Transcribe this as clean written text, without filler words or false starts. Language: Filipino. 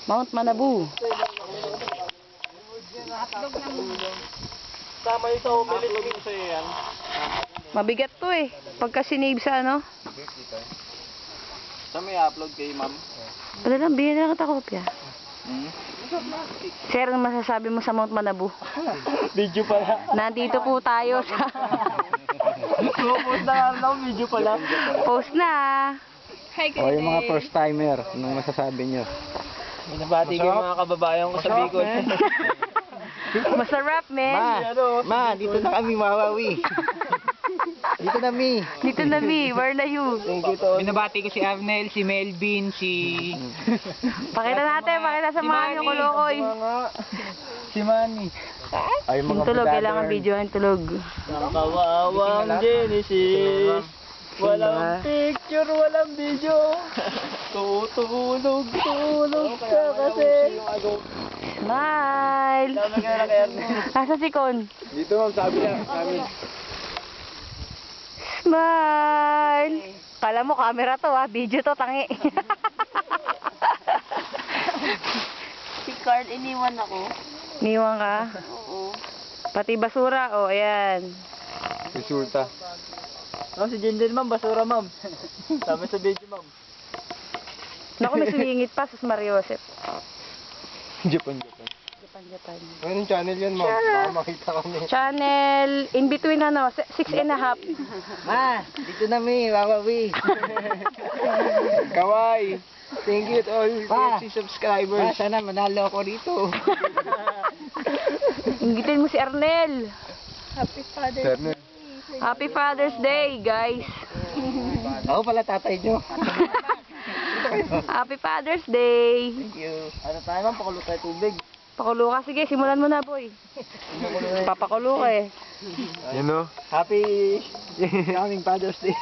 Mount Manabu. Tama yung sa umilit sa yan. Mabigat to eh. Pagka sinave sa ano. Saan may upload kay ma'am? Wala lang, bigyan na lang kita kopya. Sir, ano masasabi mo sa Mount Manabu? Video pala. Nandito po tayo sa... Post na lang, video pala. Post na. O yung mga first timer, anong masasabi nyo? Binabati ko yung mga kababayan ko sa Bicol. Masarap, men. Ma, dito na kami mawawi. Dito na mi. Dito na, Mi. Where na you? Thank you to. Binabati ko si Arnel, si Melvin, si... Pakita natin, pakita sa mga nyo, Kolokoy. Si Manny. Ay Yung mga tulog, brother. kailangan video ang tulog. Ang kawawang Genesis. Walang picture, walang video. Tutulog ka kasi. Smile. Nasa si Con? Dito ma'am, sabi niya. Smile. Kala mo camera to ha, video to, tangi. Si Card, iniwan ako. Niwang ka? Oo. Pati basura, oh, ayan. Resulta. Oh, si Jinden ma'am, basura ma'am. Sabi sa video ma'am. Naku, may sumingit pa, sus Mariosep. Japan. Japan. Anong channel yan, ma'am? Baka makita kami. Channel, in between ano, 6.5. Ma, dito na mi, wawawi. Kawai. Thank you to all Pa. 50 subscribers. Sana manalo ako dito. Inggitin mo si Arnel. Sir, Happy Father's Day, guys. ako pala tatay nyo. Happy Father's Day. Thank you. Ano tayo ma'am, pakulo tayo tubig. Pakulo ka, sige, simulan mo na, boy. Papakulo ka eh. You know? Happy coming Father's Day.